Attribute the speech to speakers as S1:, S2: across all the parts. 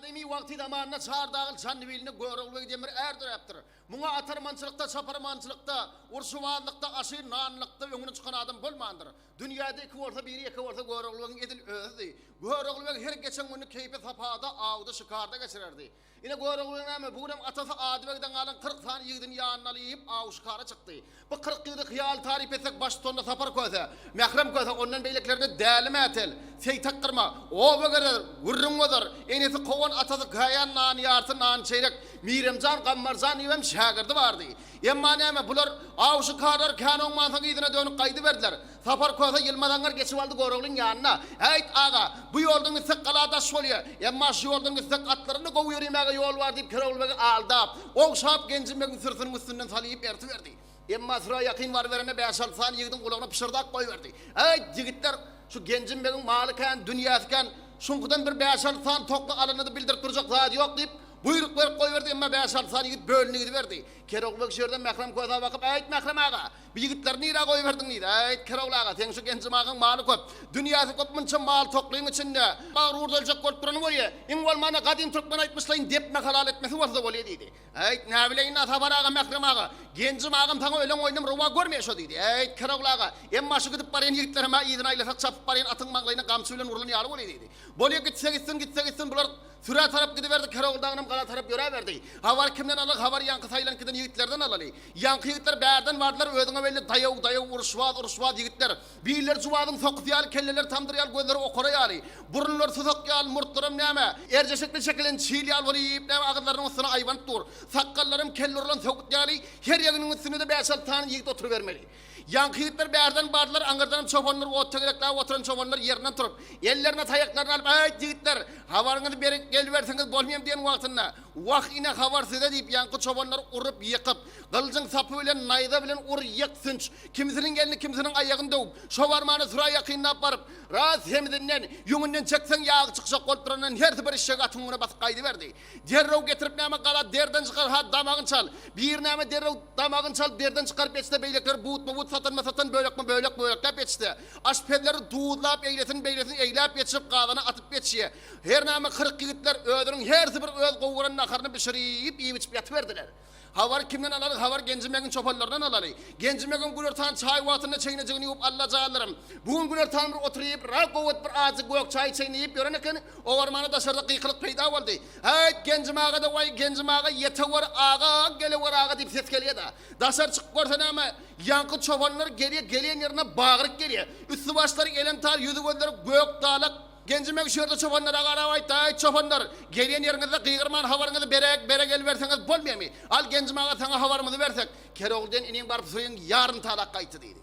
S1: ademi vakti zamanına çağırdağıl çanvilini görüldüğü demir erdireptir. Muna atarmançılıkta, saparmançılıkta, ursuvanlıkta, aşır nanlıkta önüne çıkan adam bulmandır. Dünyada iki orta biri iki orta görüldüğün edil özdü. Görüldüğün her geçen günü keyfi sapada, avda, şıkarda geçirerdi. Yine görüldüğün ama bugün atası adibekten alan 40 tane yiğidin yanına alayıp av şıkara çıktı. Bu 40 yılda hıyal tarif etsek baş tonda sapar koysa, mehrem koysa ondan beyliklerine değerleme etel. Sey takkırma, o böyle vurrum odur. Enesi kovan atası gayan nan yartı nan çeyrek. Miremcan, Gammarcan evem şagirdi vardı. Emma neme bular av şıkarlar kanon mansan idine dönüp kaydı verdiler. Sapar koysa yılmadanlar geçip aldı görüldüğün yanına. Hey ağa, bu yoldan gitsek kaladaş oluyor. Emma şu yoldan gitsek atlarını kovuyor yemeğe yol var deyip kırılmaya aldı. O şap gencimekin sırtının üstünden salayıp erti verdi. Emma sıra yakın var verene 5-6 saniye yığdın kulağına pışırdak koy verdi. Hey yigitler şu gencimekin malıken dünyasıken şunkudan bir 5-6 saniye toklu alanını bildirip duracak zaten yok deyip buyruk verip koy verdi ama 5-6 saniye yigit bölünü gidiverdi. Keroğluk şehirden mehrem koyda bakıp ayet mehrem ağa. Bir yigitler nire koy verdin nire ayet keroğluk ağa. Sen şu gencim ağın malı köp. Dünyası köpmünçe mal toklayın içinde. Bağır olacak korkturanı var ya. İnvalmana kadim Türkmen aytmışlayın depme halal etmesi varsa oluyor dedi. Ayet ne bileyim atabar ağa mehrem ağa. Gencim ağım sana öyle oynam ruva görmeye şu dedi. Ayet keroğluk ağa. Emma şu gidip barayan yigitlerime idin aylasak çapıp barayan atın mağlayına gamsuyla urulun yalı oluyor dedi. Bolya gitse gitsin bular süre taraf gidiverdi keroğluk dağınım kala taraf göre verdi. Havar kimden alır havar yankı sayılan kiden yigitlerden alalı. Yankı yigitler bärden vardılar ödüne böyle dayav urşvad yigitler. Biriler cuvadın soqtiyal kelleler tamdırıyal gözleri okorayal. Burunlar susakyal murtlarım neme. Erceşekli şekilin çiğliyal voliyip neme ağızlarının üstüne ayvan tur. Sakkallarım kellurlan soqtiyal. Her yagının üstüne de 5-6 tane yigit oturuvermeli. Yankı yigitler bärden vardılar angırdanım çobanlar oturaklar oturan çobanlar yerinden turup ellerine tayaklarını alıp ay yigitler havarınızı berek geliverseniz bolmayam diyen vaktında vak ine havar size deyip yankı çobanlar urup yıkıp kılıcın sapı bilen nayda bilen ur yıksınç kimisinin elini kimisinin ayağını dövüp şovarmanı sıra yakınına aparıp raz hemidinden yungünden çeksen yağı çıkacak kolturanın her bir işe atımına basıp kaydı verdi derrev getirip nama kala derden çıkar ha damağın çal bir nama derrev damağın çal derden çıkar peçte beylekler buğut satan bölek peçte aşpelleri tuğulap eylesin eylap geçip kağına atıp geçiye her nama 40 yigitler ödürün her sıfır öd kovuranın akarını pişirip iyi biçip yatıverdiler. Havar kimden alalı? Havar gencimekin çopanlardan alalı. Gencimekin gülörtan çay vatına çayına cığınıyıp Allah cağallarım. Bugün gülörtan bir oturuyup rakovat bir ağzı gök çay çayınıyıp yörenekin o varmanı dışarıda kıykılık peyda oldu. Hey gencimağa da vay gencimağa yetevar ağa gelevar ağa deyip ses geliyor da. Dışarı çıkıp görsen ama yankı çopanlar geliyen yerine bağırık geliyor. Üstü başları elen tar yüzü gözleri gök dağlık. Gencimek şurada çobanlara qaravay tay çobanlar geliyen yerinizde kıygırman havarınızı berek el verseniz bolmuyor mu? Al gencimeğe sana havarımızı versek keroğulden inin barıp suyun yarın talak kayıtı dedi.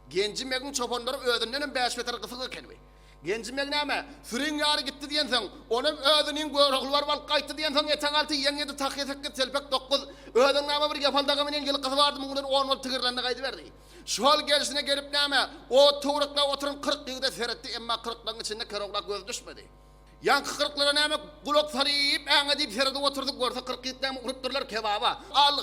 S1: Gencimeğin çobanları ödünden 5 metre kısığı kelime. Gencimek ama suyun yarı gitti diyensen onun ödünün görüğü var kayıtı diyensen eten altı yengedi takıya selpek 9 ödün ama bir yapaldağı menen yıl kızı vardı bunun 10 ol tıgırlarına kaydı verdi. Şu hal gerisine gelip neme o tuğrukla oturun 40 yılda seyretti ama 40'ların içinde keroğlak göz düşmedi. Yankı 40'lara neme kulak sarıyıp en edip seyrede oturduk görse 40 yılda neme urupturlar kebaba. Al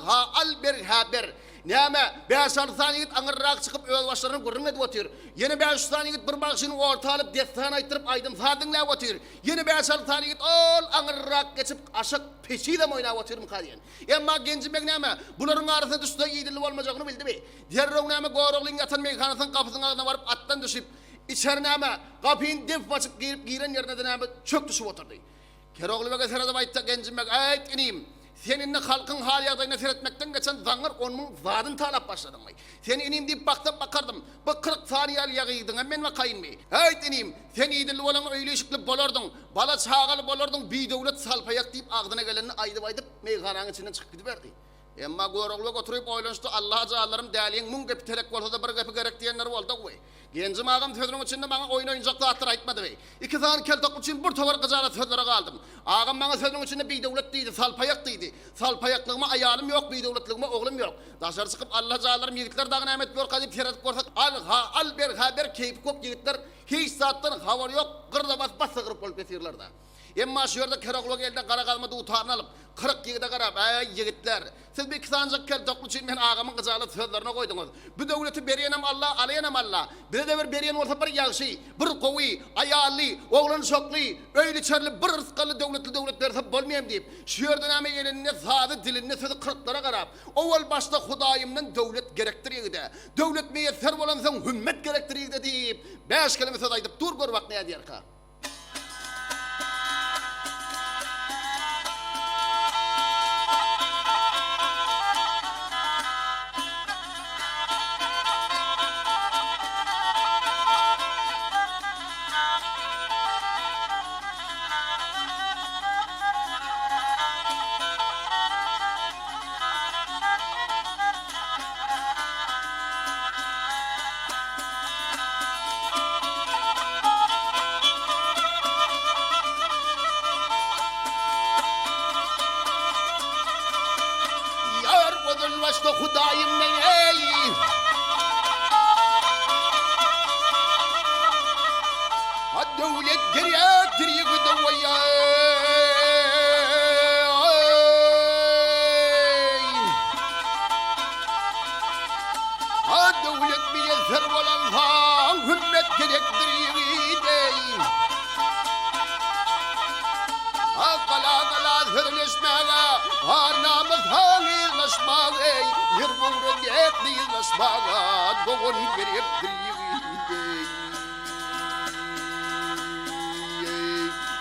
S1: ber. Neme 5-6 saniye git angırrak çıkıp öl başlarını görünmedi otur. Yine 5 saniye git bir bakışını orta alıp destan aytırıp aydım sadın ne otur. Yine 5-6 saniye git ol angırrak geçip aşık peşiyle mi oyna oturum kadiyen. Emma gencimek neme bunların arasında düştü iyidilli olmayacağını bildi mi? Diğer neme goğroğlun yatan meyhanasının kapısının ağzına varıp attan düşüp içeri neme kapıyın def basıp giren yerine de neme çök düşüp oturdu. Keroğlu ve sırada bayıtta gencimek ayet ineyim. Seninle halkın hal yağdayına seyretmekten geçen zanır onun zadın talap başladın mı? Seni ineyim deyip bakardım. Bu 40 saniye yağıydın hemen vakayın mı? Hey ineyim. Sen iyidilli olan öyle ışıklı bolordun. Bala çağalı bolordun. Bir devlet salpayak deyip ağzına gelenini aydı baydıp meyhananın içinden çıkıp gidiverdi. Emma goğroğlu oturup oylanıştı Allah'a cağallarım değerliyin mun gepi telek olsa da bir gepi gerek diyenler oldu o. Gencim ağam sözünün içinde bana oyun oyuncakta attır aytmadı bey. 2 tane kel takım için bir tavar kızara sözlere kaldım. Ağam bana sözünün içinde bir devlet değildi, salpayak değildi. Salpayaklığıma ayağım yok, bir devletlığıma oğlum yok. Dışarı çıkıp Allah cağallarım yigitler dağına emet bir kadip seyredip görsak al ber haber keyif kop yigitler hiç saatten havar yok. Gırda bas sığırıp olup geçiyorlar da. Emma şu yerde Keraklık elden kara kalmadı utanı alıp 40 yılda karab, yigitler. Siz bir kısancık kel dokluçuyum ben ağamın kızalı sözlerine koydunuz. Bu devleti beriyenem Allah, alayenem Allah. Bir de bir beriyen olsa bir yağşı, bir kovi, ayarlı, oğlan şoklu, öyle çarlı, bir rızkalı devletler ise bolmayayım deyip. Şu yerden ama eline sadı diline sözü 40'lara karab. Oval başta Hudayım'dan devlet gerektiriyor de. Devlet müyesser olan sen hümmet gerektiriyor de deyip. 5 kelime söz aydıp dur gör bak neye diyer ka. Başta Hudayım ben ey ha devlet geriye gıdavaya ha devlet müyesser olan ha hümmet gerektiriyor ha kala sırleşmeye ha namaz hangizleşmeye yer buğra yetlizleşmeye doğun gerektiriyor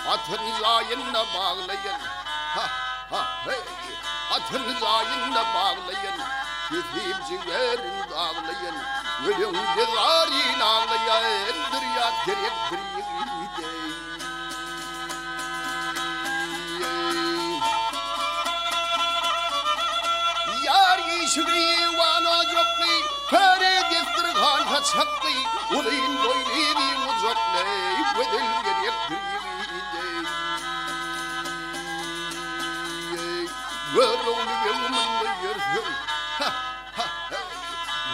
S1: atın zayınla bağlayın atın zayınla bağlayın yüzüm ciğerin dağlayın ölüm cezarin ağlayın düryat gerektiriyor Şükrü vana cokli, fere destirgan haçakli, ulayın doylevi mucokli, vedel gerek diriydi. Vörlüğünü yılmında yersün,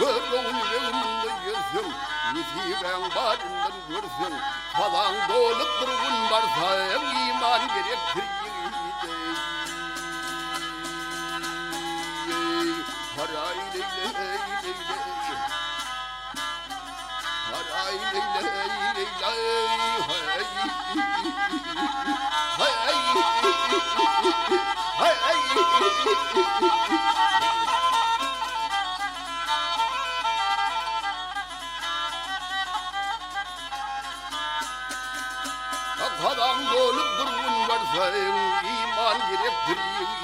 S1: vörlüğünü yılmında yersün, nisiben barından görsün, falan dolup durgun varsa iman gerek diriydi. Haray leyle leyle Haray leyle leyle Kafadan dolup durgun varsa iman gerektiriyor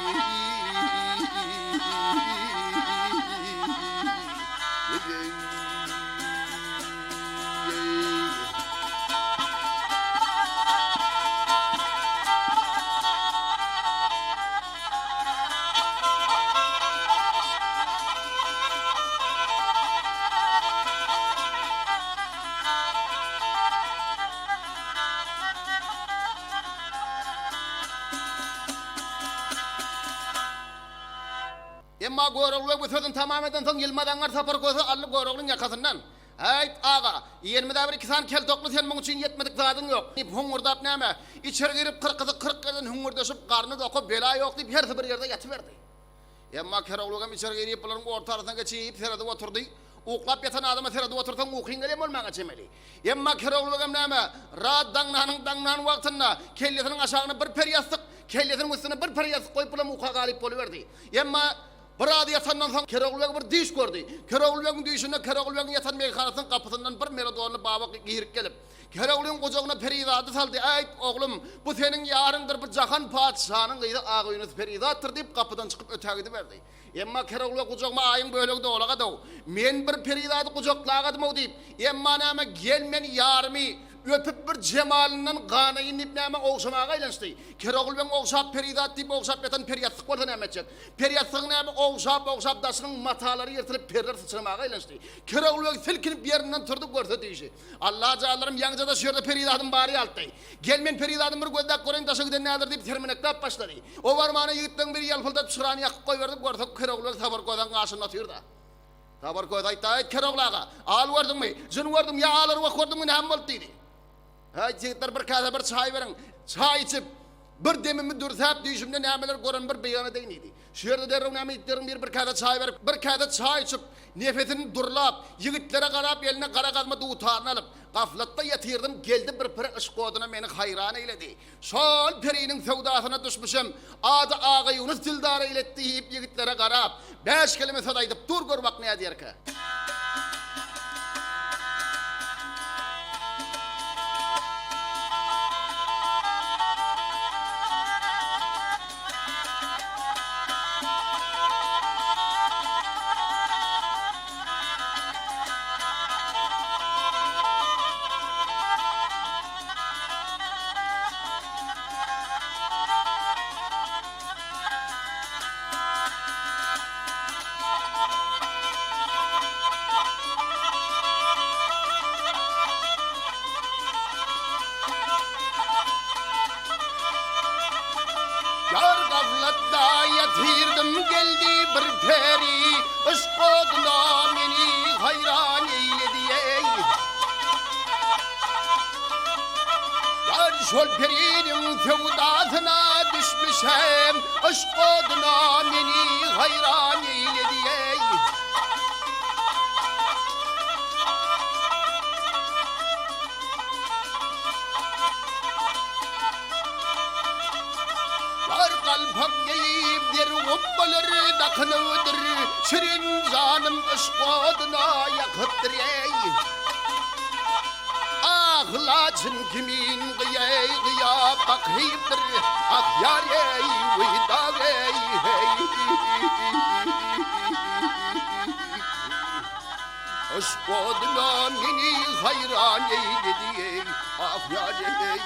S1: Emma goroglu bu sözün tamameden son yılmadanlar sapar kozu alıp goroglun yakasından. Hayt ağa, 20'de bir kisan kel toklu sen bunun için yetmedik zadın yok. Hungurdap neme, içeri girip 40 kadın hungurdaşıp karnı dokup bela yok deyip her bir yerde yatıverdi. Emma kerogluğum içeri girip bunların ortasına geçip serada oturdu. Uklap yatan adama serada oturtan uqin gelem olmağa çemeli. Emma kerogluğum neme, rahat dangnan vaktında kellesinin aşağına bir peryastık, kellesinin üstüne bir peryastık koyup bulan uqa galip oluverdi. Emma Burada yatandan sonra Keraklı'ya bir diş gördü. Keraklı'nın dişinde Keraklı'nın yatan meyhanasının kapısından bir meradoğanlı baba girip gelip Keraklı'nın kucağına perizadı saldı. Ey oğlum bu senin yarındır bir cahan padişahının kıydı ağıyınız perizattır deyip kapıdan çıkıp öte gidiverdi. Emma Keraklı'ya kucağıma ayın böyle de olağa da men bir perizadı kucaklağadım o deyip emma nama gelmen yarımı öpüp bir cemalinden ganayın ipneme oğuşamağa aylanıştı. Kerakul ben oğuşap peridat deyip oğuşap yatan periyatlık vardı ne emedecek. Periyatlığın neme oğuşap daşının mataları yırtılıp periler sıçramağa aylanıştı. Kerakul ben silkinip yerinden turduk görse deyişi. Allah cağlarım yanıca da şurada peridatın bari alttı. Gelmen peridatın bir gözdak korayın taşı giden nedir deyip termineklap başladı. O varmağına yigitten bir yalfıldat şırağını yakıp koyverdik gördük. Kerakul ben tabar koydan karşını atıyor da. Tabar koydan tayet Kerakulağa. Al vardın mı? Zın vardım ya alır vak vardın mı ne hem oldu. Ha, çocuklar bir kağıda bir çay verin. Çay içip Bir demimi dürsap düşümde nämeler gören bir beýana deýnidi. Şu ýerde derrew näme itlerin bir kada çay berip, bir kada çay içip, nefetini durlap, yigitlere garap, eline kara gazma duutarını alıp, gaflatda yatyrdım, geldi bir pir iş goduna meni hayran eyledi. Şol pirinin sevdasyna düşmüşüm, adı Ağa Yunus Dildar eyletti diýip yigitlere garap, 5 kelime sadaýdyp dur gör bak näde ýerke. Yar gaflatda yatırdım geldi bir peri, ışk oduna meni hayran eyledi ey. Yar şol perinin sevdasına düşmüşem, ışk oduna meni hayran eyledi ey. Kalbim giyip der obbaları dakınıdır, şirin canım ışk oduna yakıttır ey. Ahlacın kimin gıyay gıya bakıyıptır, ah yar ey vıydağ ey hey. Işk oduna meni hayran eyledi ey, ah yar ey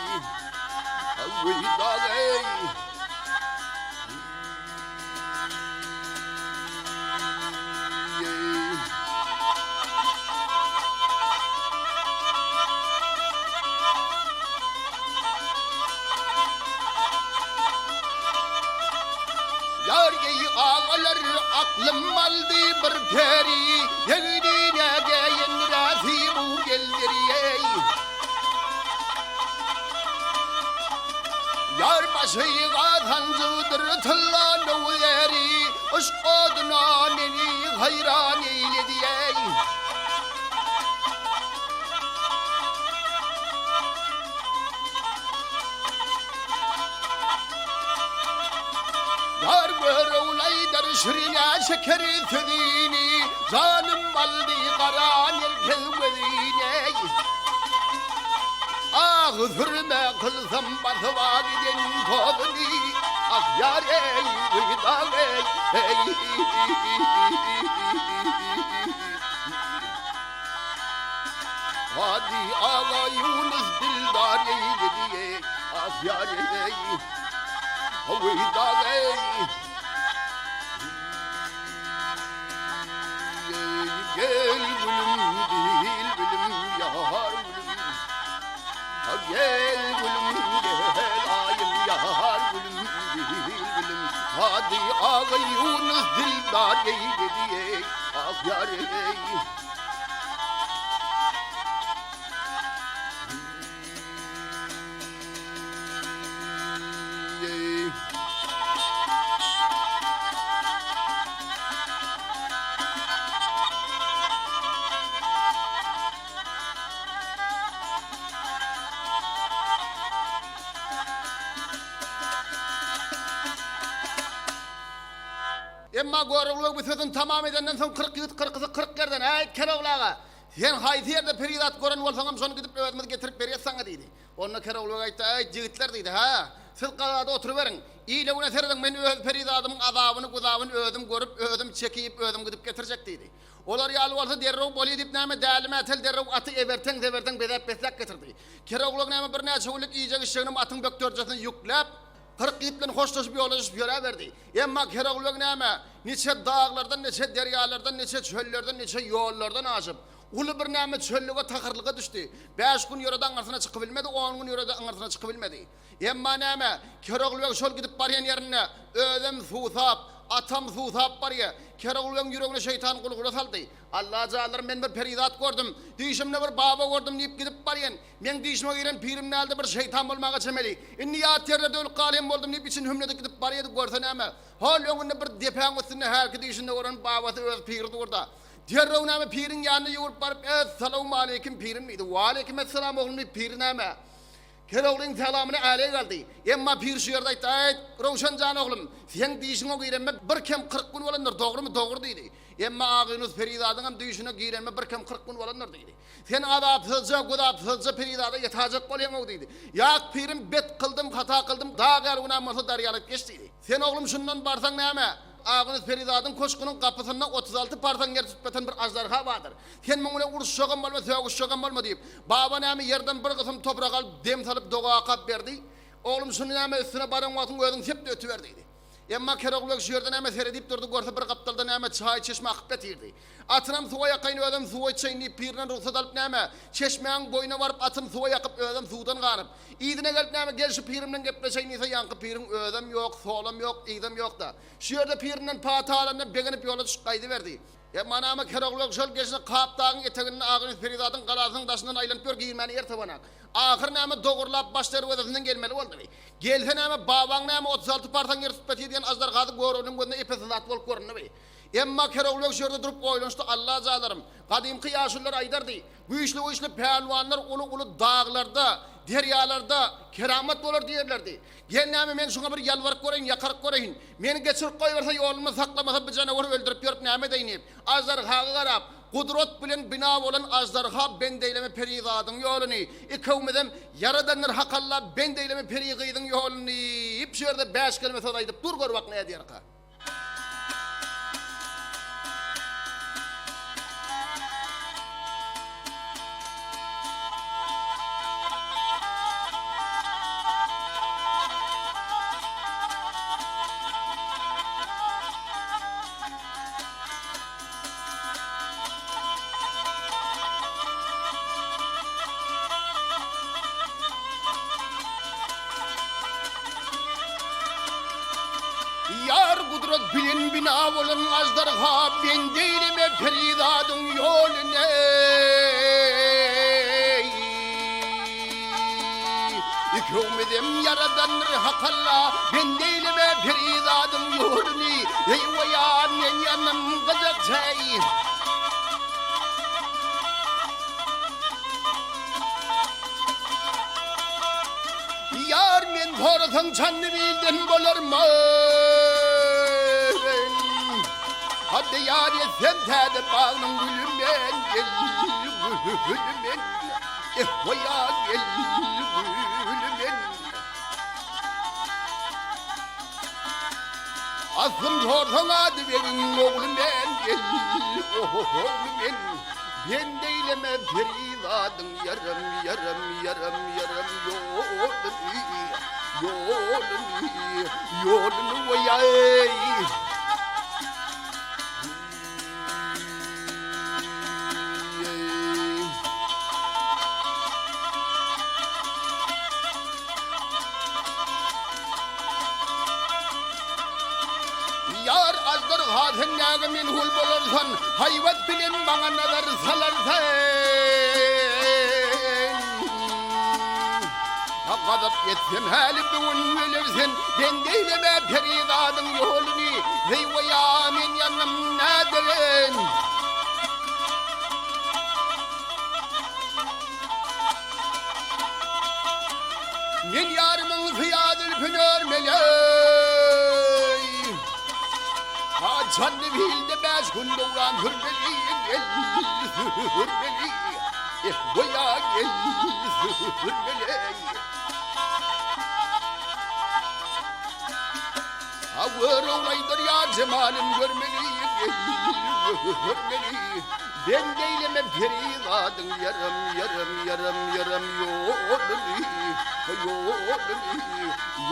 S1: vıydağ ey. Yargı ağalar aklım aldı bir peri, yegdine geyin rafi bu geldiriye. Yar başı gadancıdır tıllanı yeri, ışk oduna meni hayran eylediye. Yar görevleydir şirine şekeri tüdini, canım aldı karan erkeğ gözine. Ah zürme kılsam basıva giden koduni, ah yar ey vıydağ ey hey. Hadi Ağa Yunus Dildar eyledi ey, ah yar ey vıydağ ey. Gel gülüm değil gülüm yar gülüm, gel gülüm gel ayım yar gülüm değil gülüm. Hadi Ağa Yunus Dildar eyledi ey, ah yar ey. Emma goruluk bütün tamam edenden son 40 yıl 40 yerden ay kerovlaga. Sen haydi yerde peridat goran bolsaňam şonu gidip öwetmedi getirip berýär saňa diýdi. Onu kerovluk aýtdy, ay jigitler diýdi, ha. Siz galada oturup beriň. Ýyle güne serden men öz peridadymy azabyny gudabyny ödüm görüp, ödüm çekip, ödüm gidip getirjek diýdi. Olar ýaly bolsa derrew boly diýip näme dälime atel derrew aty eberteň deberteň bedep beslek getirdi. Kerovluk näme bir näçe gülik iýjek işigini atyň böktörjesini ýüklep 40 ýyplan hoşlaşyp ýolaşyp ýöreberdi. Emma kerovluk näme? Neçe dağlardan, neçe deryalardan, neçe çöllerden, neçe ýollardan aşyp, uly bir näme çöllüge takırlyga düşdi. 5 gün ýöreden arsyna çykyp bilmedi, 10 gün ýöreden arsyna çykyp bilmedi. Emma näme? Kerovluk şol gidip barýan ýerine ödüm suwsap, atam suutap barya. Keroğlu'nun yüreğine şeytan kulağına saldı. Allah canlarım ben bir peridat gördüm. Dişimde bir baba gördüm deyip gidip baryen. Men dişime giren pirimne aldı bir şeytan bulmağa çemeli. Niyat yerde dönüp kalim oldum deyip için hümlede gidip bariyedi görsen ama. Hal önünde bir depen üstünde her dişinde oran babası öz pirdi orada. Diğer revname pirin yanına yoğurup barıp selamu aleyküm pirin miydi? Ve aleyküm esselam oğlum deyip pirin ama. Keroğlu'nun selamını aleye geldi. Emma pir şiirde ayt, ayt, Rovşan can oğlum, sen dişine girenme bir kem 40 gün olanlar, doğru mu? Doğru deydi. Emma ağınız Feridadın hem dişine girenme bir kem 40 gün olanlar deydi. Sen adapsızca, gudapsızca Feridada yatacak olan o deydi. Yak pirim bet kıldım, hata kıldım, dağ gargına masa daryalık geçtiydi. Sen oğlum şundan barsan ne ama? Ağınız Feridadın koşkunun kapısından 36 parsan yer tutbeten bir ajdarha vardır. Sen bana uruş şoğun olma, söğüş şoğun olma deyip. Baba nemi yerden bir kısım toprak alıp dem salıp doğa kap verdi. Oğlum şunu nemi üstüne barın vatın ödün septi ötüverdiydi. Emma Keroğlu şu yerden nemi seyredip durdu, görse bir kaptalda nemi çay çeşme akıp etirdi. Atınam suya yakayın ödüm suya çayını pirinen ruhsat alıp nemi. Çeşmeğin boyuna varıp atım suya yakıp ödüm sudan kanıp. İdine gelip nemi gel şu pirimden gepleşeyniyse yankı pirin ödüm yok, solum yok, idem yok da. Şu yerde pirinden patalarından beğenip yola çıkaydı verdi. Emma nemi Keroğlu şöyle geçine kaptağın eteğinin ağını Feridadın kalasının taşından aylanıp gör giyirmeni yer tabanak. Ahır nemi doğurlap başları ödesinden gelmeli oldu. Gelse nemi baban nemi 36 partan yer tutbeti diyen azdar kadı gorunun gözüne ipesiz at bol korunu. Emma Keroğlu şurada durup oylanıştı Allah zalarım. Kadim kıyaşırlar aydardı. Bu işli pehlivanlar ulu dağlarda, deryalarda keramet olur diyerlerdi. Gel men şuna bir yalvarıp göreyim, yakarıp göreyim. Meni geçirip koyverse yolumu saklamasa bir canavar öldürüp yorup neme deyinip. Azdar hağı garap. Kudret bilen bina olan azdarha ben deyleme peridadın yolunu. İkavmedem yaradanlar hakalla ben deyleme perigidin yolunu. İp şu yerde 5 kelime sadaydıp dur gör bak neye diyerka. Yar kudret bilen bina olan azdarha ben değilime feridadın yolune. İkûmedem yaradanır hakalla ben değilime feridadın yolunu. Eyvaya men yanım kızak şey. Yar men toratan çanlı bilden bolar mı? Hadi yar sen tede bağının gülüm ben gel gülüm ben. Ehvaya gel gülüm ben. Aslım tortan adı verin oğlum ben gel oğlum ben. Ben deyleme feridadın yarım yarım yarım yarım yolunu vayay. Yar azdır hasen yağı min hul bulursan hayvat bilen bana nazar salarsan. Kadap yetsem halim düğün ölürsen ben deyleme feridadın yolunu. Eyvaya men yanım nadirin. Men yarımın fiyadül pünör meley. Canlı bilde 5 gün doğan hürmeli gel hürmeli. Ehvaya gel hürmeli. Ağır olaydır ya cemalin görmeli gel hürmeli. Ben deyleme feridadın yarım yarım yarım yarım yolunu.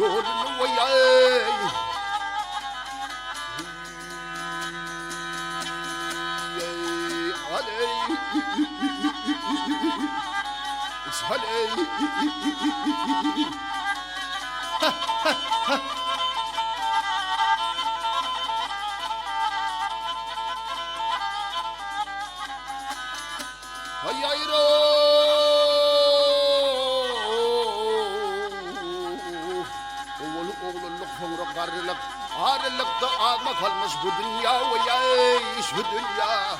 S1: Yolunu vayay. Sonra arılık da alma kalmış bu dünya ve yaş bu dünya.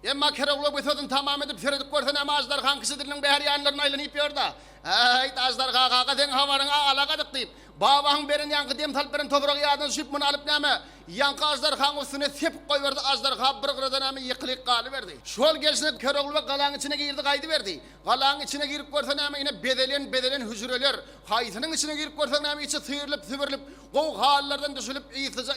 S1: Emma keroglu bütüdün tamam edip süredip görsen namazlar hangisi dilinin behar yanlarına aylanıp yor da. Ay tazlar kaka den havarın alakadık deyip. Babağın berin yankı dem talp berin toprak yağdan süp bunu alıp neme. Yankı azlar kan üstüne sepip koy verdi azlar kap bir kırıdan neme yıkılık kalı verdi. Şol gelsine keroglu kalağın içine girdi kaydı verdi. Kalağın içine girip görsen neme yine bedelen hücreler. Haytının içine girip görsen neme içi sıyırılıp koğ hallerden düşülüp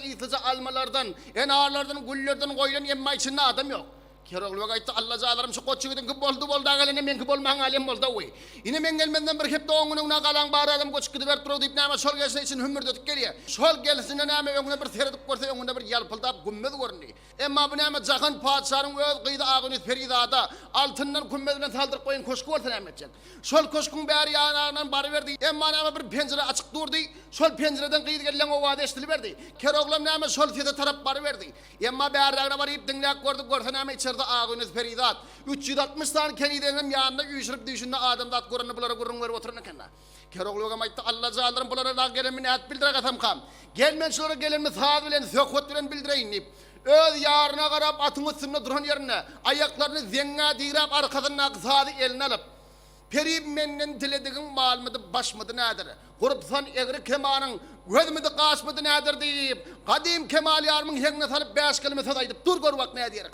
S1: itiza almalardan enarlardan gullerden koyulan emma içinde adam yok. Keroglu gayta Allah zalarım şu koçu gidin ki boldu galene men ki bol mangalem bolda we. Ine men gelmenden bir hep doğunun na kalan baradım koç gidi ver tro dip nama sol gelsin için hümmür dötük geliyor. Sol gelsin nama öngüne bir seredip görse öngüne bir yalpıldap gümmed göründü. Emma bu nama zakan padşarın öz qıydı ağını feridada altından gümmedinden saldır koyun koşku olsun emetecek. Sol koşkun bari yanağından barı verdi. Emma nama bir pencere açık durdu. Sol pencereden qıydı gelen o vade estili verdi. Keroglam nama sol fiyata taraf barı verdi. Emma bari ağına barı ip dinlek gördü nama içeride ağınız feridat. 360 tane kendilerinin yanında üyüşürüp düşünde adamda at koranı bulara kurunları oturun kendine. Kerogluğa maytta Allah zallarım bulara da gelen mi et bildirek atam kam. Gelmen şulara gelen mi saat bilen sökot bilen bildireyin deyip. Öz yarına karab atın üstünde duran yerine ayaklarını zenga dirap arkadan saati eline alıp. Perib menden dilediğin mal mıdı baş mıdı nedir? Kurupsan egri kemanın göz müdü kaş mıdı nedir deyip. Kadim kemal yarımın hengine salıp 5 kelime sadaydıp dur gör bak ne diyerek.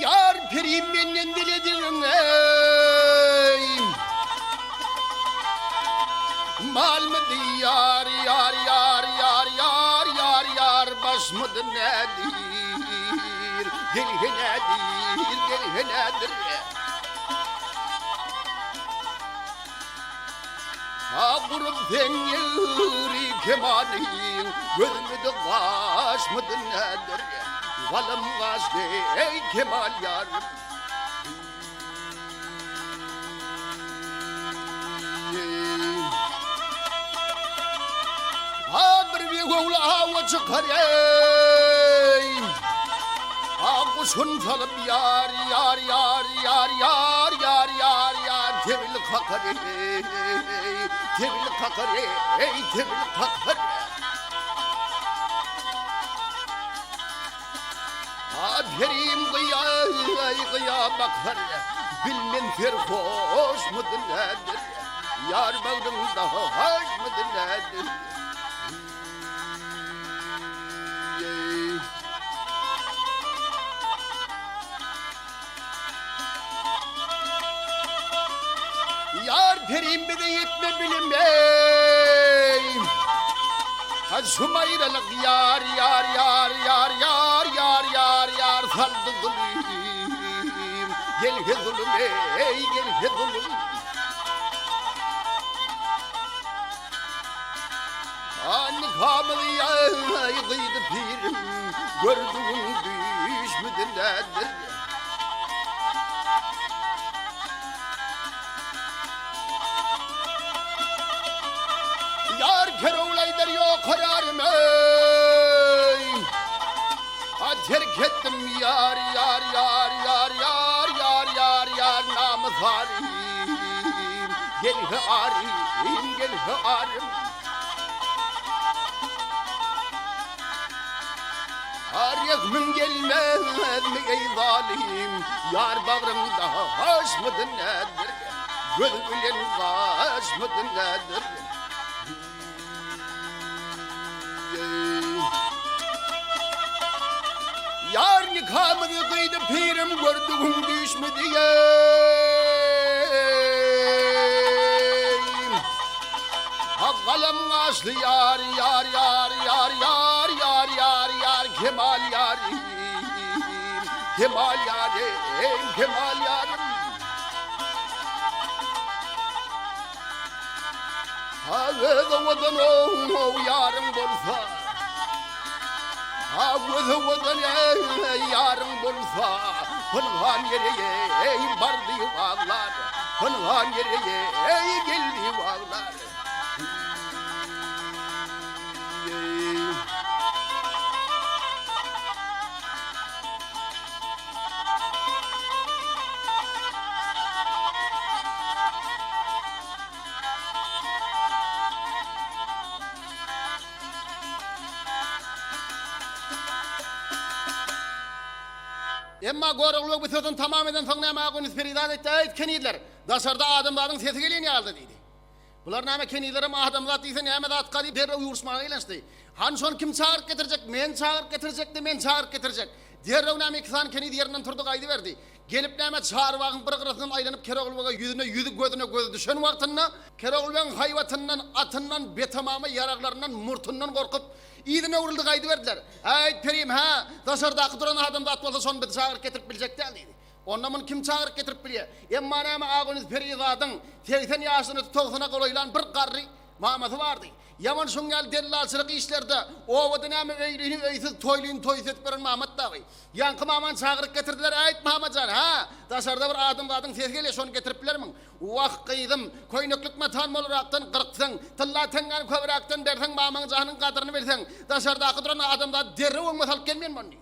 S1: Yar pirim benden dilediğin ey mal mı diyar yar baş mıdır nedir gelihe nedir ha kurup zengiri kemalim gözümü de baş mıdır nedir Valım gazde ey kemal yarım bir bir oğlu hava çıkar ey Ağusun salıp yar Tevil kakar ey Tevil kakar Aferin gıya bakar Bilmem ferhoş mudur nedir Yar bağrımda hoş mudur nedir Yar perim bir de yetme bilim Sümayralık yar saldı zulüm Gel he zulüm ey gel he zulüm Nikamı yaygıydı pirim Gördüğün düş müdür nedir Yar kerovlaydır yok kararım ey Terk ettim yar namı zalim Gel he arim Aryakmın gelmez mi ey zalim Yar bağrımda haş mıdır nedir Gönlün baş mıdır nedir Yar nikahımı kıydı pirim gördüğüm düşmedi kalem aslı yar yar yar yar yar yar yar yar Kemal yarim Kemal yarim Kemal yarim Ağzı vatanım yarım bolsa Ağzı vatanım yarım bolsa Pınhan yere bardı bağlar Pınhan yere geldi bağlar Emma goruluk bütün tamamen sonlama günüz peridan etti kendiler. Daşarda adamların sesi geliyor ne aldı dedi. Bular näme kendilerim adamlar diyse näme dat qadi der uyursmağa elenşdi. Han son kim çağır getirecek? Men çağır getirecek de men çağır getirecek. Derrew näme iksan kendi yerinden turdu qaydı verdi. Gelip näme çağırwagın bir qırasından aylanıp Kereğulbaga yüzüne gözüne düşen wagtynda Kereğulbagyň haywatyndan atyndan betamamy yaraglarından murtundan korkup İdine uğruldu qaydı verdiler. Ayt perim ha, daşarda duran adamda at bolsa son bir çağır getirip bilecek dedi. Ondan kim çağır getirip biliyor. Emma näme ağınız perizadın 80 yaşını 90'a qolaylan bir qarry mamatı vardı. Yaman şungal dellalçılık işlerde ovada näme öýlüni öýsiz toýlyny toýs etberen mamat da way. Yankı maman çağırıp getirdiler. Ayt Mamatcan ha, daşarda bir adamdadyň ses gelýär şonu getiriplermiň. Waq qydım, koýnaklyk matan bolaraqdan qyrqsaň, tylla tengan köbrakdan berseň mamaň janyň gadyryny berseň, daşardaky duran adamda derrew oňma salyp gelmeýän boldy.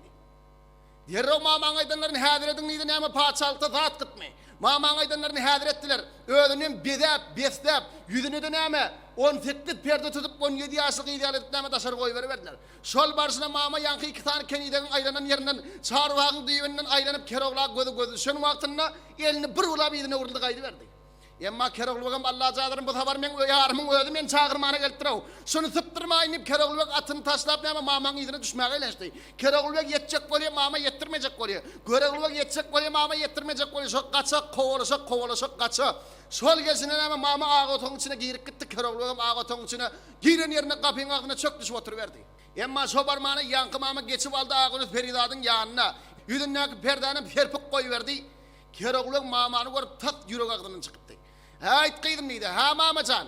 S1: Derrew mamaň aýdanlaryny häzir ediň diýdi näme paçalykda zat gitme. Mamaň aýdanlaryny häzir etdiler. Özüniň bedäp, beslep, ýüzüne de näme 18 perde tutup 17 ýaşlyk ideal edip näme daşar goýberdiler. Şol barşyna mama ýanky 2 tane keniden aýlanan ýerinden çarwagyň diýinden aýlanyp Kereğulak gözü şol wagtynda elini bir ulap ýerine uruldy gaýdy berdi. Emma Kereğulbagam Allah jadarym bu habar men ýarymyň özü men çağırmana gelip duraw. Şonu sypdyrmaýyp Kereğulbag atyny taşlap näme mamaň ýerine düşmäge elenşdi. Kereğulbag ýetjek bolýar, mama ýetdirmejek bolýar. Kereğulbag ýetjek bolýar, mama ýetdirmejek bolýar. Şo gaça kowalaşak gaça. Şol gezine näme mama ağa otoň içine girip gitdi. Kereğulbagam ağa otoň içine giren ýerine gapyň agyna çök düşüp oturuverdi. Emma şo barmany ýanky mama geçip aldy ağyny Feridadyň ýanyna. Ýüzündäki perdäni perpik goýberdi. Kereğulbag mamany görüp tak ýürek agdynyň çykypdy. Ayt qydım diýdi. Ha Mamacan.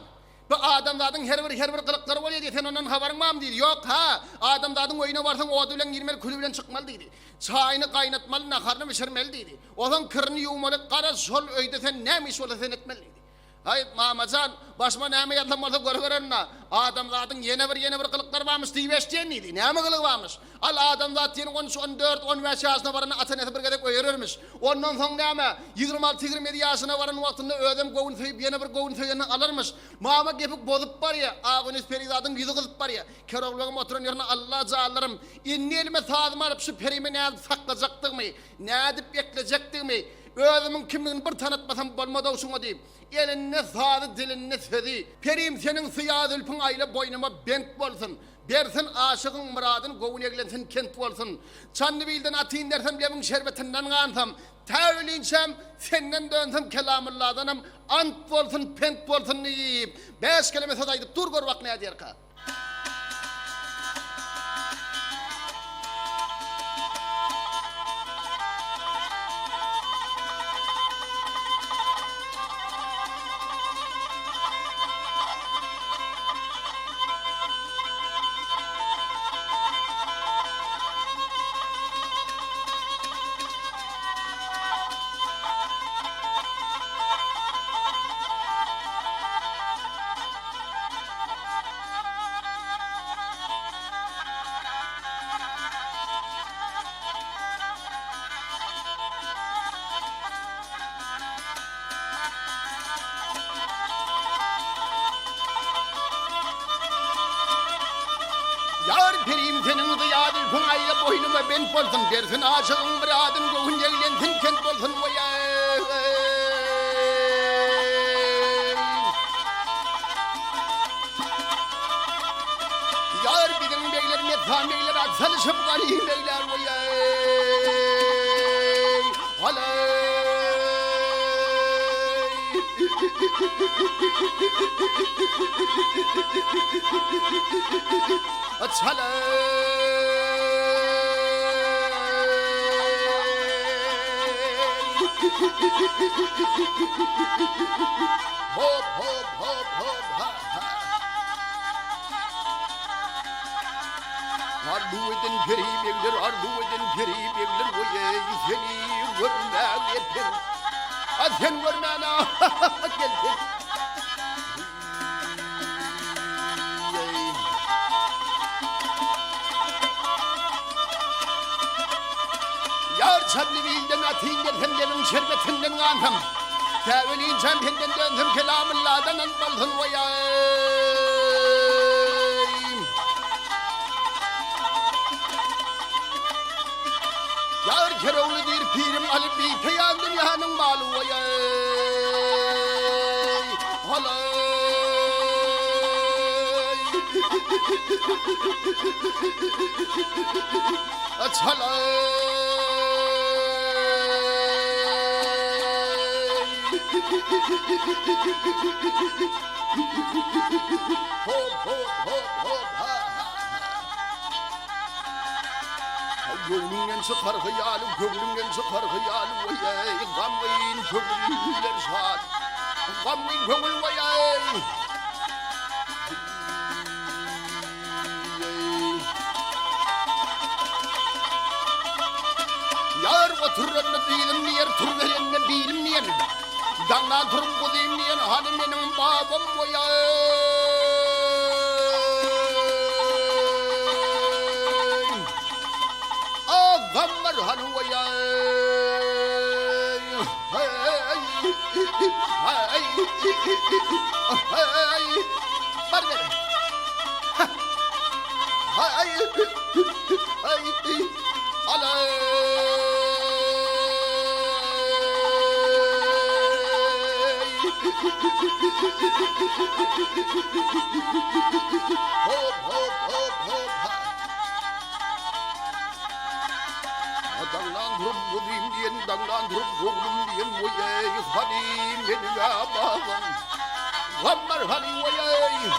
S1: Bu adamlaryň her bir qylyklary bolýar diýdi. Sen ondan habaryň bam diýdi. Ýok ha. Adamlaryň oýuna barsaň odu bilen girmeli, külü bilen çykmaly diýdi. Çaýyny gaýnatmaly, naharny bişirmeli diýdi. Odan kirni ýuwmaly, gara şol öýde sen näme iş bolsa sen etmeli diýdi. Hayt Mamacan, başma näme ýatlamada görüverenna. Adamlaryň ýene bir qylyklary barmyş diýbeşden diýdi. Näme qylyk barmyş? Al adamlar 13-14, 15 ýaşyna baran atany bir gedek öýerermiş. Ondan soň näme 26-27 ýaşyna baran wagtynda ödem gowun söýüp ýene bir gowun söýeni alarmış. Mama gepip bozup barýa, Ağynys Perizadyň ýüzi gyzyp barýa. Kereğulbagym oturan ýerine Allah jallarym, inni elime sazymy alyp şu perime näde saklajakdygmy, näde beklejekdigmi? Özümün kimligini bir tanıtmasam bolmady şuňa diýip. Eline sazy, diline sözi. Perim senin syýaz ülpüň aýla boynuma bent bolsun. Bersin aşygyň muradyn gowun eglensin kent bolsun. Çandy bilden atyn dersen benim şerbetinden gansam. Täwlinçem senden dönsem kelamullahdanam ant bolsun, pent bolsun diýip. 5 kelime söz aýdyp dur gor wagt näde ýerka. Yar perim senin zyadil pun aýla boynuma bent bolsun. Bersin aşygyň bir adym gowun eglensin kent bolsun. Yar bizim beyler methan beyler atsalyşyp galyň beyler alay. Hop hop hop hop ha ha. Ardu'dan peri bekler, ardu'dan peri bekler. Oye seni görmek yeter. Sen görmene gel gel. Yar çadlı bilden atingen hemlerin şerbetinden anam. Tevelin çempenden döndüm kelamılladan anbalhın vayayım. Yar keroğlu dir pirim alıp bir peyan dünyanın malı vayay. Halay. Açalay. Hop hop hop hop ha ha. Gönlümden çıkar hayalim, gönlümden çıkar hayalim vayay. Gamlayın gönüller şad, gamlayın gönül vayay. Yar oturanı bilim niyer, turverenini bilim niyer. Dağdan turum kudayım niyer, hani benim babam vayay. Ağam var hani vayay. Hey, hey, hey, var ver. Hey, hey, alay. Hop hop hop hop ha. Dağdan durup bulayım diyen, dağdan durup bulayım diyen vayay. Hani benim ağam, gamlar hani vayay.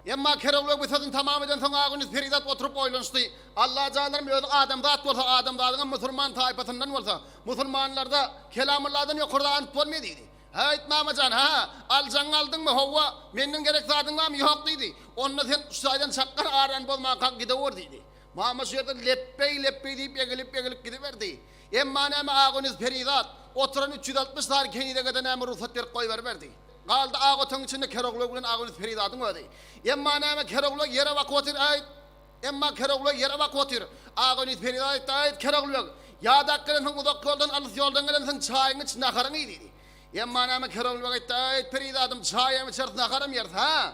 S1: Emma kerovluk bitadın tamam eden son ağınız peridat oturup oylanıştı. Allah canlarım öyle adamdat olsa adamdadın Müslüman tayfatından olsa Müslümanlarda kelamlardan yok Kur'an olmuyor dedi. Hayt mamacan ha alcan aldın mı hova menin gerek zadın var mı yok dedi. Onunla sen saydan çakkar aran bolma kalk gidiyor dedi. Mama şöyle leppey deyip yegelip gidiverdi. Emma neme ağınız peridat oturan 360 tarihini de kadar neme ruhsat koy verdi. Kaldı ağıtın içinde keroğlu bilen ağınız peridatın öyle. Emma neme keroğlu yere vakotir ait. Emma keroğlu yere vakotir. Ağınız peridat ait keroğlu. Ya dakikadan sen uzak yoldan alış yoldan gelen sen çayını içine akarın iyi dedi. Emma neme keroğlu ait peridatım çayımı içerisine akarım yer ha.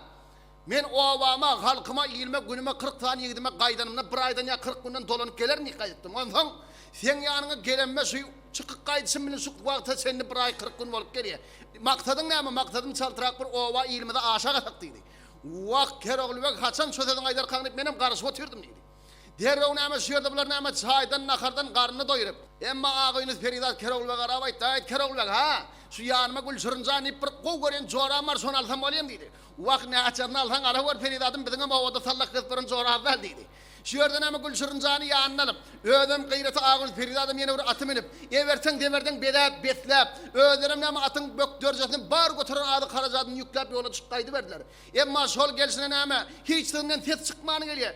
S1: Men ovama halkıma 20 günüme 40 tane yedime kaydanımda bir aydan ya 40 günden dolanıp gelir mi kayıttım. Ondan sen yanına gelenme suyu çıkıp kaydısın bile su vakti seninle bir ay 40 gün olup geliyor. Maktadın ne ama maktadım çaltırak bir ova 20'de aşağı taktıydı. Vak keroğlu ve kaçan sözeden aydar kanıp benim karısı oturdum dedi. Derreğin ama şurada bunlar ama çaydan nakardan karnını doyurup. Emma ağıyınız peridat keroğlu ve karabay dayet keroğlu ve ha. Şu yanıma gül sırınca nipir kow gören çoram var son alsam olayım dedi. Vak ne açarını alsan ara var peridatım bizim ama ovada sallak kızların çoram var dedi. Şuradan ama gül sırıncağını yanına alıp. Ödüm kıyrata ağınız peridatım yine atım inip. Eversen demerden bedap beslep. Ödürüm ama atın bök dörcesini bar götüren adı karacadını yüklep yola çıkkaydı verdiler. Emma sol gelsin ama hiç sığından ses çıkmanı geliyor.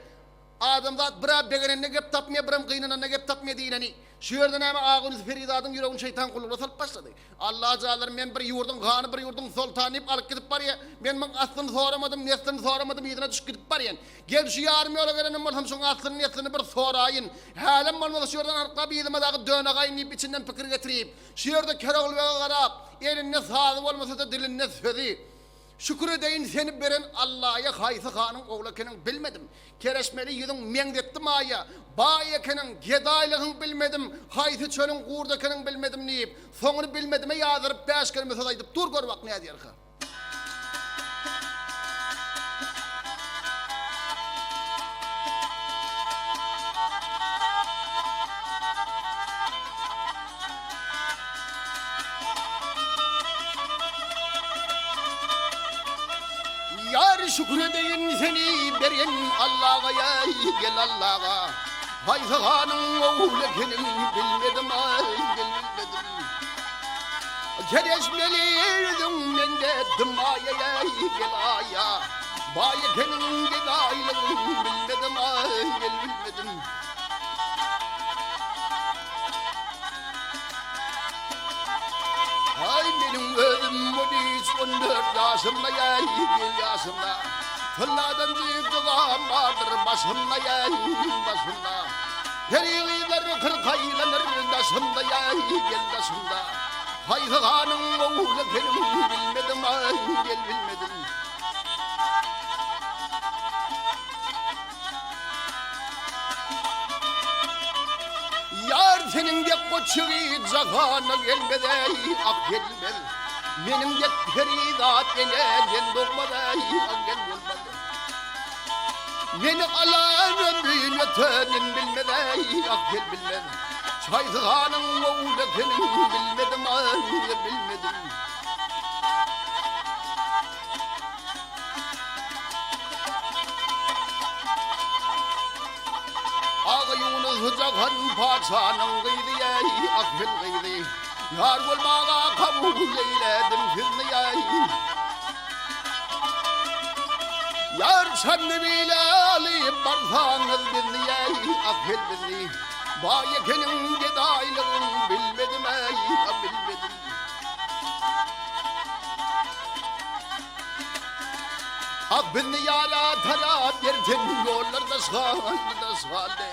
S1: Adamda bırak beğenen ne gep tapmaya bırak kıyınına ne gep tapmaya değil hani. Şuradan ama ağınız peridatın yüreğin şeytan kulluğuna salıp başladı. Allah cağlarım ben bir yurdun kanı bir yurdun sultanıyıp alıp gidip var ya. Ben aslını soramadım, neslini soramadım, yedine düşüp gidip var ya. Gel şu yarım yola gelenim olsam şunun aslını neslini bir sorayın. Halim olmalı şuradan arka bir yedime dağı döne kaynayıp içinden fikir getireyim. Şurada keroğlu ve karab, elinne sağlık olmasa da dilinne sözü. Şükür edeyin seni beren Allah'a hayfı hanın oğlu kenin bilmedim. Kereşmeli yudun mendettim aya. Bağ kenin gedaylığın bilmedim. Hayfı çölün kurda kenin bilmedim deyip. Sonunu bilmedime yadırıp 5 kere mesaj aydıp dur gör bak ne diyor ki. Yar şükür edeyin seni beren Allah'a ya gel Allah'a. Hayfı hanın oğlu kenin bilmedim ay bilmedim. Kereşmeli yudun mendettim aya gel aya. Bağ kenin gedaylığın bilmedim ay bilmedim. Ay benim ölüm polis 14 yaşımda ya yaşımda. Fırladan büyük dağım vardır başımda ya başımda. Periler kırkaylanır daşımda ya gel daşımda. Hayfı hanın oğlu benim bilmedim ay gel bilmedim. Yar senin de koçuğu cahana gelmedi ak gelmedi. Benim de feridat gelen doğmadı ak gel olmadı. Beni alan büyümetenin bilmedi ak gel bilmedi. Çayhanın oğlu benim bilmedim ay bilmedim. Ağayunuz cahan paçanın gıydı ya akıl gıydı. Yar olmağa kabul eyledim firni ya. Yar çanını bile alıp barsanız birni ya akıl birni. Bayekenin gedaylığın bilmedim ey bilmedim. Ak birni yara taraf yerden yollarda sağında sağında.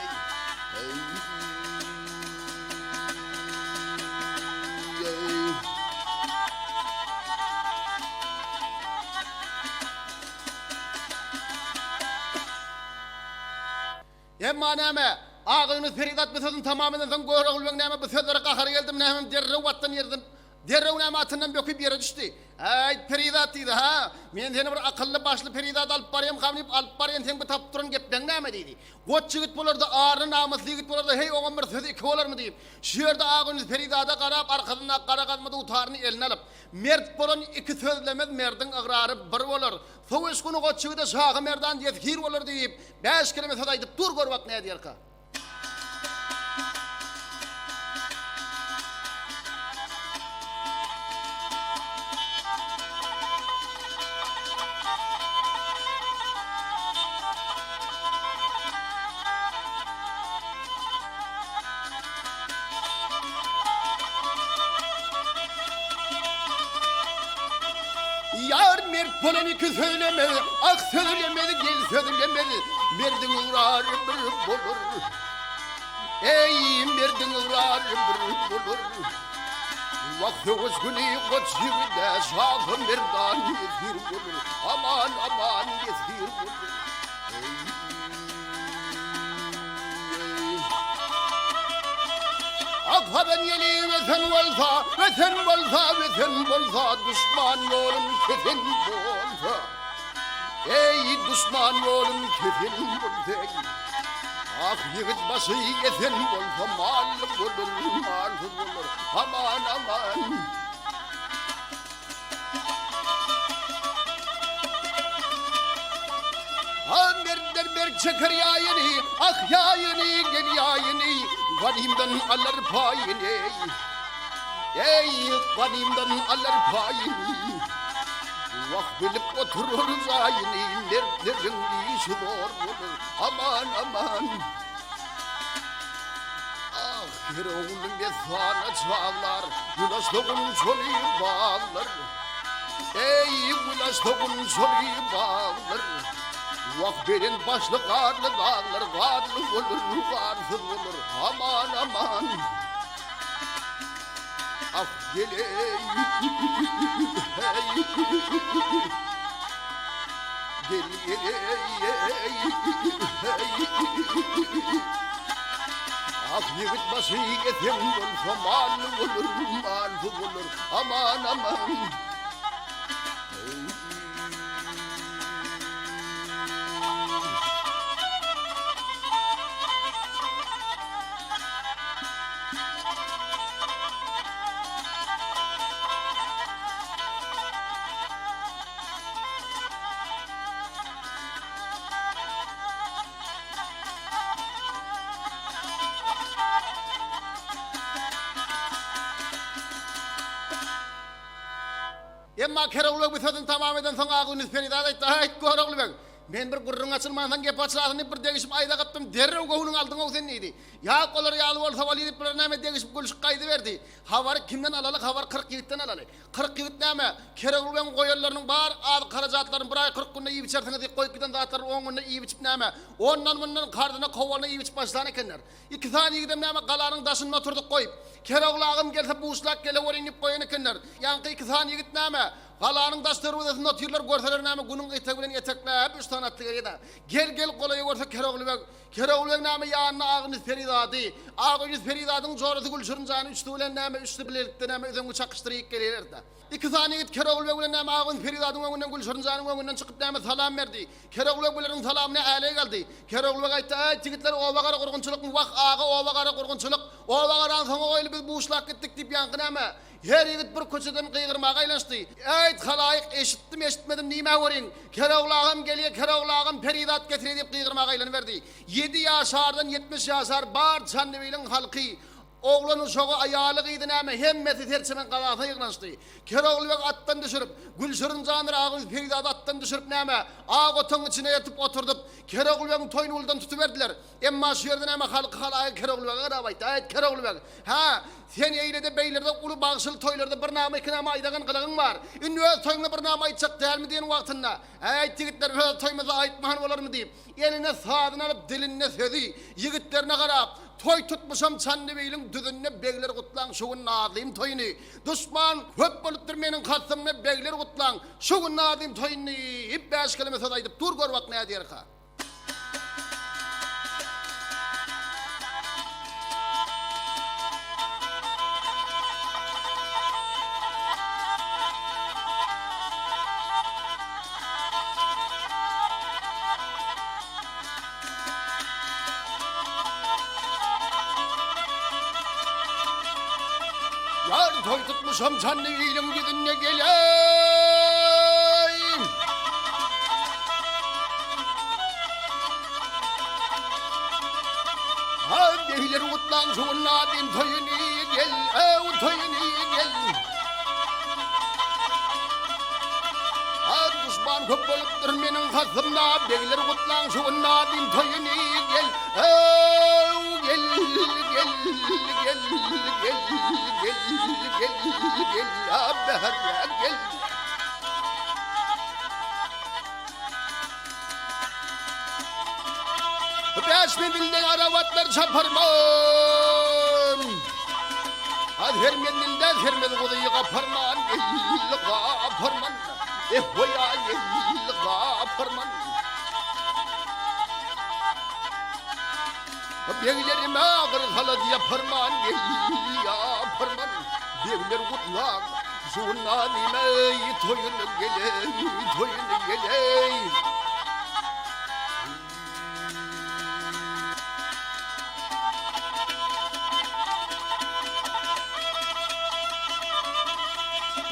S1: Emma neme ağınız peridat bütün tamamını sen görüldün neme bu sözlere kahar geldim neme derre vattan yerdim derre neme atından böküp yere düştü. Ay peridat dedi ha men seni bir akıllı başlı peridat alıp barayım kamlayıp alıp barayım sen bu tapturan gepten neme dedi. Got çigit bolardı ağrı namuslu yigit bolardı hey oğlum bir sözü iki olar mı deyip şu yerde ağınız peridada qarap arkasından qara qazmadı utarını eline alıp mert bolan iki sözlemez merdin ıgrarı bir olur. Soğuş kunu got çigide şahı merdan yethir olur deyip 5 kelime söz aydıp dur gör bak ne diyor ka. Yar mert polemik söylemedi, ak söylemedi, gel söylemedi. Merdin uğrar bir bulur. Ey merdin uğrar bir bulur. Vakti hoş günü koçyıvda şahı merdan yezir bulur. Aman aman yezir bulur. Akhaben yeli veten bolsa, veten bolsa, veten bolsa, düşman yolun kefen bolsa. Ey düşman yolun kefen bolsa. Ah yigit başı yeten bolsa, mal bulur, mal bulur. Aman aman. Merder mer çeker yayını, ah yayını, gel yayını. Ganimden alır payını. Ey ganimden alır payını. Vak bilip oturur zayını. Mertlerin işi zor olur. Aman aman. Ah bir oğlum bir sana çağlar. Gülaştığın çölü bağlar. Ey gülaştığın çölü bağlar. Vak berin başlı karlı dağlar, karlı olur, karsız olur, aman aman. Ah geley, hey. Ak yigit başı yetim olsa mal olur, mal olur. Aman aman. Emma kerawluk bitadın tamam eden soň agyny Ferida aýtdy, "Goragle bek. Men bir gurrun açylmandan gep açyladyny bir degişip aýda gapdym, derrew gowunyň aldyňa uzen idi. Ya olar ýaly bolsa walydy bir näme degişip gülüşip gaýdy berdi. Habary kimden alaly? Habar 40 ýigitden alaly. 40 ýigit näme? Kerawluk bilen goýanlarynyň bar az karajatlaryny bir aý 40 günde ýyp içersiňiz diýip goýup giden zatlar 10 günde ýyp içip näme? Ondan bundan kardyna kowalyny ýyp içip başlan ekenler. Iki tane ýigidem näme galanyň daşyna oturdyk goýup. Kerawlagym gelse buğuslak gele örenip goýan ekenler. Ýa-ni iki tane ýigit näme? Galanyň daşlary öwresinde oturýarlar, görseler näme günüň etek bilen etekläp üç tane atly geride. Gel golaýy görse Kerawluk. Kerawluk näme ýanyna agyny Feridady. Agyny Feridadyň jorusy Gülşürünjany üçli bilen näme üçli bilelikde näme özüňi çakışdyryp gelýärler. İki tane ýigit Kerawluk bilen näme agyny Feridadyň öňünden Gülşürünjanyň öňünden çykyp näme salam berdi. Kerawluk bilen salamyny äle geldi. Kerawluk aýtdy: "Ey ýigitler, oba gara gurgunçylyk, wak aga oba gara gurgunçylyk. Oba garan soňa goýup biz buğuslak gitdik" diýip ýanky näme? Her ýigit bir köçeden gygyrmaga aýlanşdy. "Ey halaýyk, eşitdim, eşitmedim, nime göreň? Kerawlagym gelýär, Kerawlagym Feridat getir" diýip gygyrmaga aýlanyberdi. 7 ýaşardan 70 ýaşar bar Çandybylyň halky oğlan uşağı ayalı giydi näme hemmeti terçemen galata ýyglanşdy. Kerawluk atdan düşürüp Gülşürünjanyň agyny Feridat atdan düşürüp näme ag otyň içine ýetip oturdup Kerawlugyň toýuny uldan tutup berdiler. Emma şu ýerde näme halky halaýyk Kerawluk'a garap aýtdy: "Aýt Kerawluk, ha sen eýlede beýlerde uly bagşyl toýlarda bir näme iki näme aýdagan gylygyň bar. Indi öz toýuňda bir näme aýtjak dälmi diýen wagtynda. Aýt ýigitler öz toýmada aýtmahan bolarmy diýip eline sadyny alyp diline sözi ýigitlerine garap toy tutmuşam Çandybylyň düzünne begler gutlaň şu gün nazym toyuny. Duşman köp bolupdyr meniň hasymna begler gutlaň şu gün nazym toyuny. Hep 5 kelime söz aýdyp dur gör wak näde diýerha. Yar toy tutmuşam Çandybylyň düzünne geleyim. Ha begler gutlaň şu gün nazym toyuny gel, toyuny gel. Duşman köp bolupdyr meniň hasymda begler gutlaň şu gün nazym toyuny gel. Gel gel gel gel gel abhar gel. Beş mendilden aravatlar çaparman. Her mendilden hermel godyy gaparman. Gaparman. Hoya gaparman. Beglerime ağır haladı yaparman. Yaparman. Begler gutlaň şu nazime toyuny geley, toyuny geley.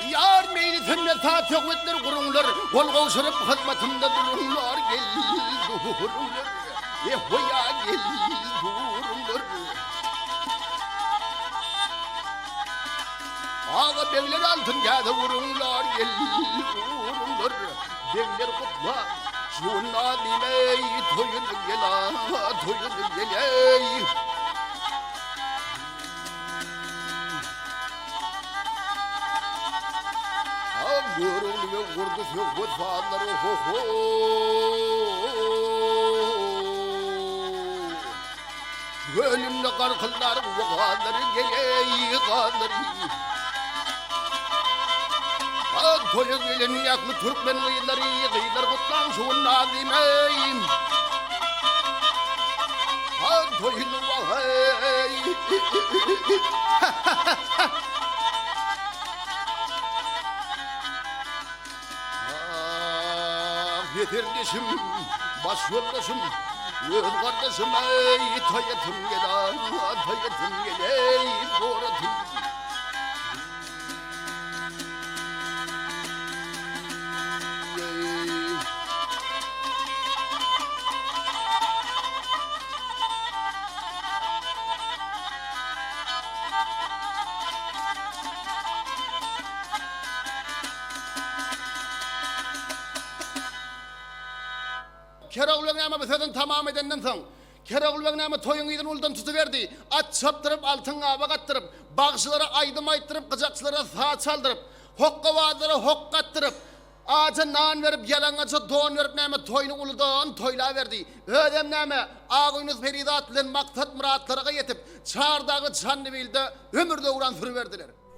S1: Yar meyli tenne taatı gütler gurunlar, kol gowşuryp hyzmatymda durunlar, gel durunlar. Hoya gel durunlar. Ağa begler altın ýa-da vurunlar, gel vurunlar. Begler gutlaň şu nazime toyuny geley, toyuny geley. Görüňlüge gurdy söwget faanlary ho. Gönümde garkyllar wagandary geley, gandary. toyun elinin yaklı Türkmen gıyılları gıyıllar kutlan şuun nazimeyim. Toyun vahey. Yetirmişim, baş yoldaşım, öz kardeşim ey, toyatım gel, toyatım gel ey, doğratım. Keravulun ama bizden tamam edenden soň Keravulun ama toyun ýygyny uldan tutuverdi. At çaptırıp altın aba gattırıp, bagşylara aýdym aýtdyryp, gyjakçylara saat çaldyryp, hokka wazlara hok gattırıp, aja nan berip, yalaňaça don berip näme toyuny uldan toylaverdi. Ödem näme Agyňyz Feridat bilen maksat muratlarga ýetip, çardagy Çanlybilde ömürde uran sürüverdiler.